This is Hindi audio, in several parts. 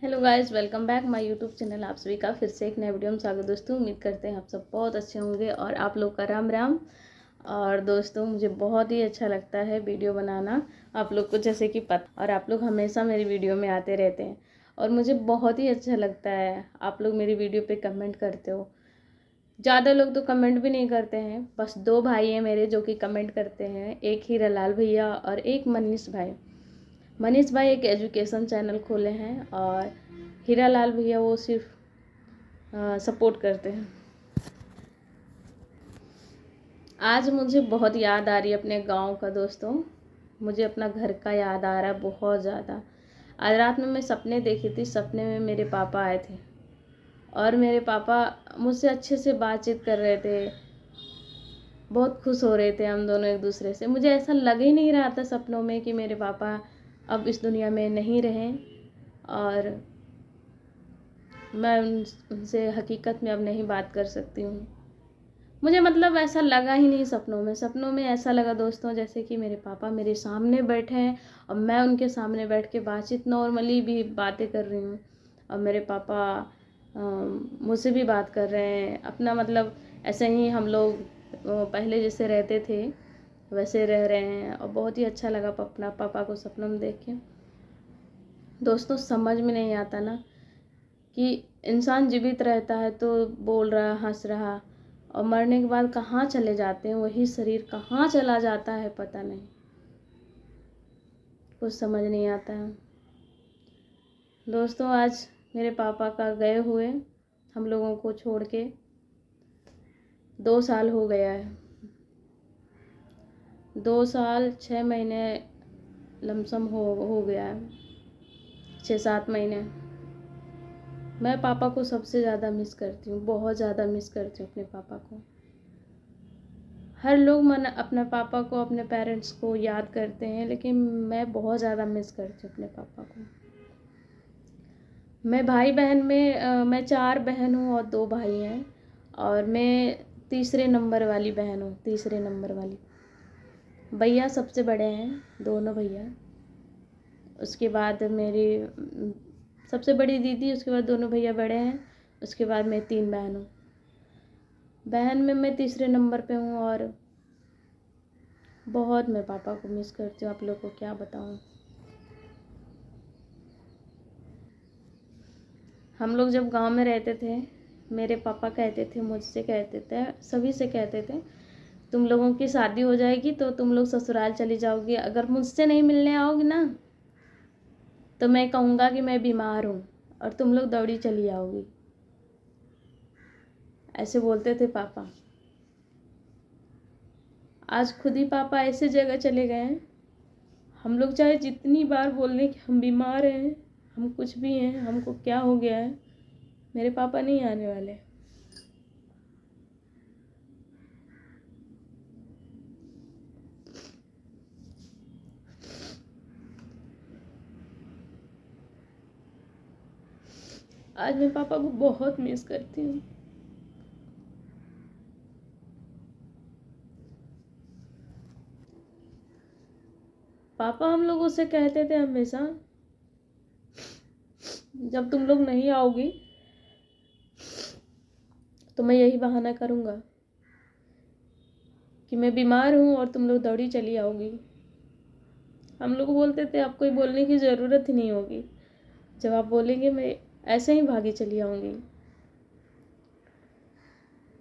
Hello guys, welcome back my YouTube channel. आप सभी का फिर से एक नए वीडियो में स्वागत। दोस्तों, उम्मीद करते हैं आप सब बहुत अच्छे होंगे और आप लोग का राम राम। और दोस्तों, मुझे बहुत ही अच्छा लगता है वीडियो बनाना, आप लोग को जैसे कि पता, और आप लोग हमेशा मेरी वीडियो में आते रहते हैं और मुझे बहुत ही अच्छा लगता है आप लोग मेरी वीडियो पे कमेंट करते हो। ज़्यादा लोग तो कमेंट भी नहीं करते हैं, बस 2 भाई हैं मेरे जो कि कमेंट करते हैं, एक हीरालाल भैया और एक मनीष भाई। मनीष भाई एक एजुकेशन चैनल खोले हैं और हीरालाल भैया वो सिर्फ सपोर्ट करते हैं। आज मुझे बहुत याद आ रही है अपने गांव का। दोस्तों, मुझे अपना घर का याद आ रहा है बहुत ज़्यादा। आज रात में मैं सपने देखी थी, सपने में मेरे पापा आए थे और मेरे पापा मुझसे अच्छे से बातचीत कर रहे थे, बहुत खुश हो रहे थे हम दोनों एक दूसरे से। मुझे ऐसा लग ही नहीं रहा था सपनों में कि मेरे पापा अब इस दुनिया में नहीं रहें और मैं उनसे हकीकत में अब नहीं बात कर सकती हूँ। मुझे मतलब ऐसा लगा ही नहीं सपनों में। सपनों में ऐसा लगा दोस्तों जैसे कि मेरे पापा मेरे सामने बैठे हैं और मैं उनके सामने बैठ के बातचीत नॉर्मली भी बातें कर रही हूँ और मेरे पापा मुझसे भी बात कर रहे हैं अपना, मतलब ऐसे ही हम लोग पहले जैसे रहते थे वैसे रह रहे हैं। और बहुत ही अच्छा लगा अपना पापा को सपनों में देख के। दोस्तों, समझ में नहीं आता ना कि इंसान जीवित रहता है तो बोल रहा, हंस रहा, और मरने के बाद कहाँ चले जाते हैं, वही शरीर कहाँ चला जाता है पता नहीं, कुछ समझ नहीं आता है। दोस्तों, आज मेरे पापा का गए हुए हम लोगों को छोड़ के 2 साल हो गया है। 2 साल 6 महीने लमसम हो गया है, 6-7 महीने। मैं पापा को सबसे ज़्यादा मिस करती हूँ, बहुत ज़्यादा मिस करती हूँ अपने पापा को। हर लोग अपने पापा को, अपने पेरेंट्स को याद करते हैं, लेकिन मैं बहुत ज़्यादा मिस करती हूँ अपने पापा को। मैं भाई बहन में मैं 4 बहन हूँ और 2 भाई हैं और मैं तीसरे नंबर वाली बहन हूँ, तीसरे नंबर वाली। भैया सबसे बड़े हैं, दोनों भैया। उसके बाद मेरी सबसे बड़ी दीदी, उसके बाद दोनों भैया बड़े हैं, उसके बाद मैं 3 बहन हूँ। बहन में मैं तीसरे नंबर पे हूँ और बहुत मैं पापा को मिस करती हूँ, आप लोग को क्या बताऊँ। हम लोग जब गांव में रहते थे, मेरे पापा कहते थे, मुझसे कहते थे, सभी से कहते थे, तुम लोगों की शादी हो जाएगी तो तुम लोग ससुराल चली जाओगी, अगर मुझसे नहीं मिलने आओगी ना तो मैं कहूँगा कि मैं बीमार हूँ और तुम लोग दौड़ी चली आओगी। ऐसे बोलते थे पापा। आज खुद ही पापा ऐसे जगह चले गए हैं, हम लोग चाहे जितनी बार बोल लें कि हम बीमार हैं, हम कुछ भी हैं, हमको क्या हो गया है, मेरे पापा नहीं आने वाले। आज मैं पापा को बहुत मिस करती हूँ। पापा हम लोगों से कहते थे हमेशा, जब तुम लोग नहीं आओगी तो मैं यही बहाना करूँगा कि मैं बीमार हूँ और तुम लोग दौड़ी चली आओगी। हम लोग बोलते थे आपको बोलने की ज़रूरत ही नहीं होगी, जब आप बोलेंगे मैं ऐसे ही भागी चली आऊँगी।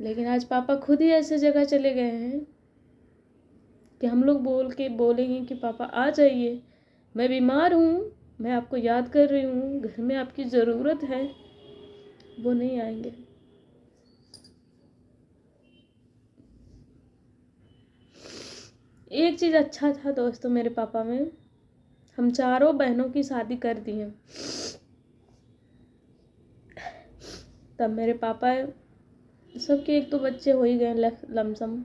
लेकिन आज पापा खुद ही ऐसे जगह चले गए हैं कि हम लोग बोल के बोलेंगे कि पापा आ जाइए, मैं बीमार हूँ, मैं आपको याद कर रही हूँ, घर में आपकी ज़रूरत है, वो नहीं आएंगे। एक चीज़ अच्छा था दोस्तों मेरे पापा में, हम चारों बहनों की शादी कर दी हैं। तब मेरे पापा सबके एक तो बच्चे हो ही गए लमसम।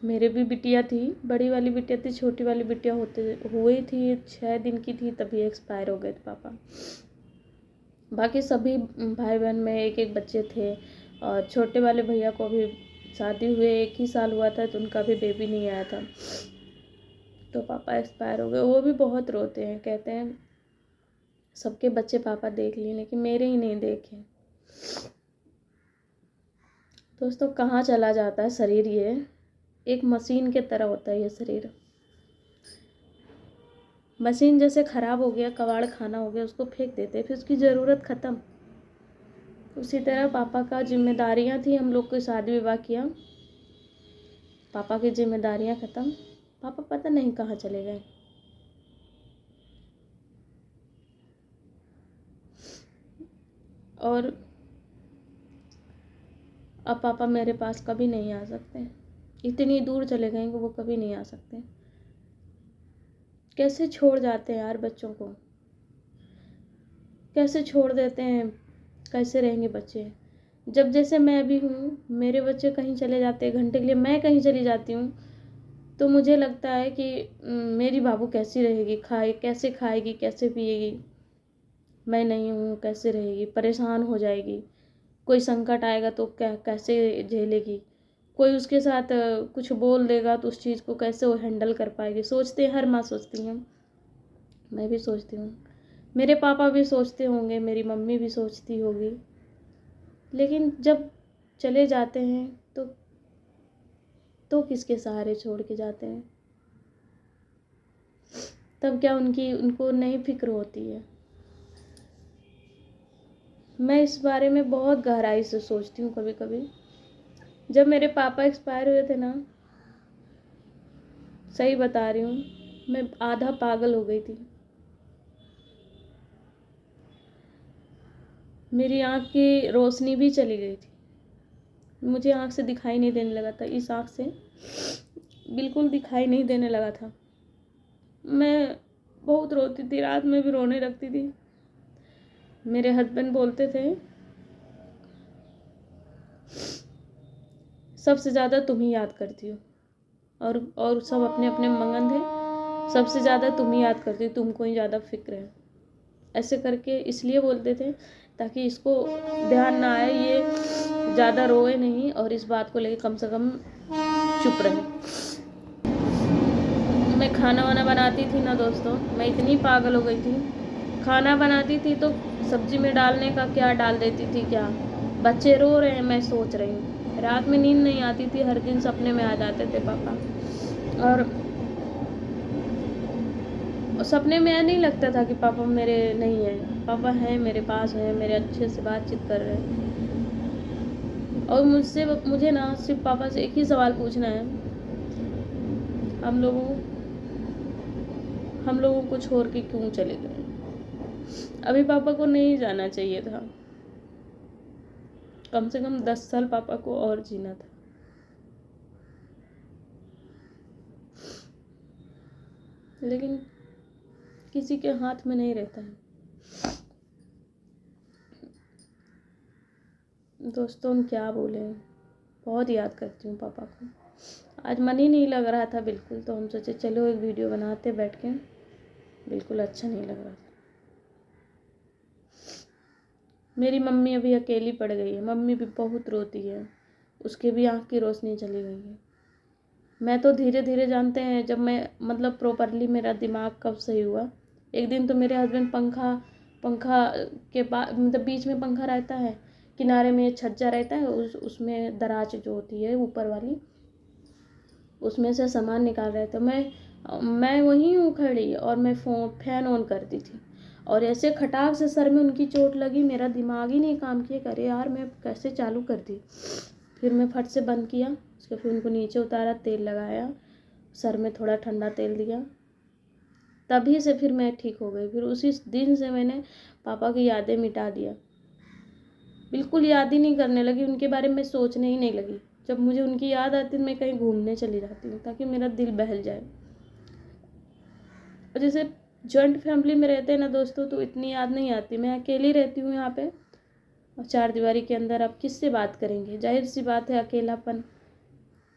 मेरे भी बिटिया थी, बड़ी वाली बिटिया थी, छोटी वाली बिटिया हुई थी, 6 दिन की थी तभी एक्सपायर हो गए थे पापा। बाकी सभी भाई बहन में एक एक बच्चे थे और छोटे वाले भैया को भी शादी हुए 1 ही साल हुआ था तो उनका भी बेबी नहीं आया था, तो पापा एक्सपायर हो गए। वो भी बहुत रोते हैं, कहते हैं सबके बच्चे पापा देख लिए लेकिन मेरे ही नहीं देखे। दोस्तों कहाँ चला जाता है शरीर, ये एक मशीन के तरह होता है ये शरीर। मशीन जैसे ख़राब हो गया, कबाड़ खाना हो गया, उसको फेंक देते, फिर उसकी ज़रूरत ख़त्म। उसी तरह पापा का जिम्मेदारियाँ थी, हम लोग को शादी विवाह किया, पापा की जिम्मेदारियाँ ख़त्म, पापा पता नहीं कहाँ चले गए। और अब पापा मेरे पास कभी नहीं आ सकते, इतनी दूर चले गए कि वो कभी नहीं आ सकते। कैसे छोड़ जाते हैं यार बच्चों को, कैसे छोड़ देते हैं, कैसे रहेंगे बच्चे। जब जैसे मैं अभी हूँ, मेरे बच्चे कहीं चले जाते हैं घंटे के लिए, मैं कहीं चली जाती हूँ, तो मुझे लगता है कि मेरी बाबू कैसी रहेगी, कैसे खाएगी, कैसे पिएगी, मैं नहीं हूँ कैसे रहेगी, परेशान हो जाएगी। कोई संकट आएगा तो कैसे झेलेगी, कोई उसके साथ कुछ बोल देगा तो उस चीज़ को कैसे वो हैंडल कर पाएगी। सोचते हैं, हर माँ सोचती है, मैं भी सोचती हूँ, मेरे पापा भी सोचते होंगे, मेरी मम्मी भी सोचती होगी। लेकिन जब चले जाते हैं तो किसके सहारे छोड़ के जाते हैं? तब क्या उनको नहीं फिक्र होती है? मैं इस बारे में बहुत गहराई से सोचती हूँ कभी कभी। जब मेरे पापा एक्सपायर हुए थे ना, सही बता रही हूँ, मैं आधा पागल हो गई थी। मेरी आँख की रोशनी भी चली गई थी, मुझे आँख से दिखाई नहीं देने लगा था, इस आँख से बिल्कुल दिखाई नहीं देने लगा था। मैं बहुत रोती थी, रात में भी रोने लगती थी। मेरे हस्बैंड बोलते थे सबसे ज़्यादा तुम ही याद करती हो, और सब अपने अपने मगन थे, सबसे ज़्यादा तुम ही याद करती हो, तुमको ही ज़्यादा फिक्र है। ऐसे करके इसलिए बोलते थे ताकि इसको ध्यान ना आए, ये ज़्यादा रोए नहीं और इस बात को लेकर कम से कम चुप रहे। मैं खाना वाना बनाती थी ना दोस्तों, मैं इतनी पागल हो गई थी, खाना बनाती थी तो सब्जी में डालने का क्या डाल देती थी, क्या बच्चे रो रहे हैं मैं सोच रही हूँ। रात में नींद नहीं आती थी, हर दिन सपने में आ जाते थे पापा, और सपने में नहीं लगता था कि पापा मेरे नहीं है, पापा हैं, मेरे पास हैं, मेरे अच्छे से बातचीत कर रहे हैं। और मुझे ना सिर्फ पापा से एक ही सवाल पूछना है, हम लोगों को छोड़ के क्यों चले गए? अभी पापा को नहीं जाना चाहिए था, कम से कम 10 साल पापा को और जीना था। लेकिन किसी के हाथ में नहीं रहता है। दोस्तों हम क्या बोले, बहुत याद करती हूँ पापा को। आज मन ही नहीं लग रहा था बिल्कुल, तो हम सोचे चलो एक वीडियो बनाते बैठ के, बिल्कुल अच्छा नहीं लग रहा था। मेरी मम्मी अभी अकेली पड़ गई है, मम्मी भी बहुत रोती है, उसके भी आँख की रोशनी चली गई है। मैं तो धीरे धीरे, जानते हैं, जब मैं मतलब प्रॉपरली मेरा दिमाग कब सही हुआ, एक दिन तो मेरे हस्बैंड पंखा के पास, मतलब बीच में पंखा रहता है, किनारे में छज्जा रहता है, उसमें दराज जो होती है ऊपर वाली, उसमें से सामान निकाल रहे थे। मैं वहीं हूँ खड़ी और मैं फैन ऑन करती थी, और ऐसे खटाक से सर में उनकी चोट लगी, मेरा दिमाग ही नहीं काम किया, अरे यार मैं कैसे चालू कर दी। फिर मैं फट से बंद किया, उसके फिर उनको नीचे उतारा, तेल लगाया, सर में थोड़ा ठंडा तेल दिया, तभी से फिर मैं ठीक हो गई। फिर उसी दिन से मैंने पापा की यादें मिटा दिया, बिल्कुल याद ही नहीं करने लगी, उनके बारे में सोचने ही नहीं लगी। जब मुझे उनकी याद आती है मैं कहीं घूमने चली जाती हूँ ताकि मेरा दिल बहल जाए। और जैसे जॉइंट फैमिली में रहते हैं ना दोस्तों, तो इतनी याद नहीं आती। मैं अकेली रहती हूँ यहाँ पे, और चार दीवारी के अंदर आप किससे बात करेंगे? जाहिर सी बात है अकेलापन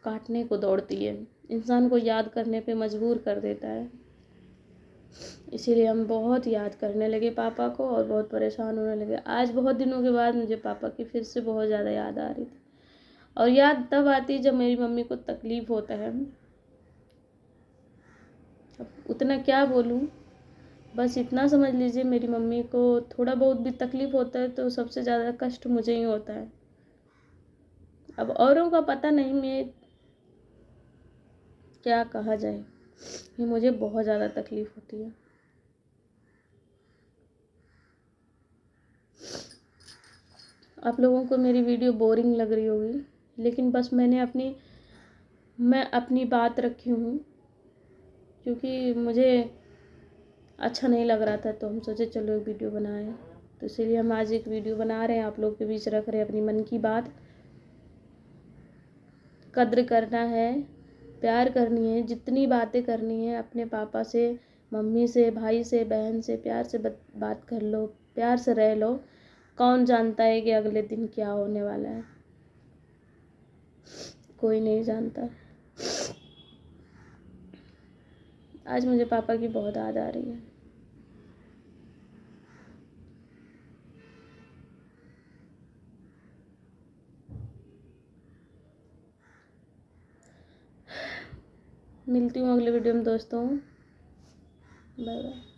काटने को दौड़ती है, इंसान को याद करने पे मजबूर कर देता है। इसीलिए हम बहुत याद करने लगे पापा को और बहुत परेशान होने लगे। आज बहुत दिनों के बाद मुझे पापा की फिर से बहुत ज़्यादा याद आ रही थी, और याद तब आती जब मेरी मम्मी को तकलीफ़ होता है। अब उतना क्या बोलूँ, बस इतना समझ लीजिए, मेरी मम्मी को थोड़ा बहुत भी तकलीफ़ होता है तो सबसे ज़्यादा कष्ट मुझे ही होता है। अब औरों का पता नहीं, मैं क्या कहा जाए, ये मुझे बहुत ज़्यादा तकलीफ़ होती है। आप लोगों को मेरी वीडियो बोरिंग लग रही होगी, लेकिन बस मैं अपनी बात रखी हूँ, क्योंकि मुझे अच्छा नहीं लग रहा था तो हम सोचे चलो एक वीडियो बनाएं, तो इसीलिए हम आज एक वीडियो बना रहे हैं, आप लोग के बीच रख रहे हैं अपनी मन की बात। कद्र करना है, प्यार करनी है, जितनी बातें करनी है अपने पापा से, मम्मी से, भाई से, बहन से प्यार से बात कर लो, प्यार से रह लो। कौन जानता है कि अगले दिन क्या होने वाला है, कोई नहीं जानता। आज मुझे पापा की बहुत याद आ रही है। मिलती हूँ अगले वीडियो में दोस्तों, बाय बाय।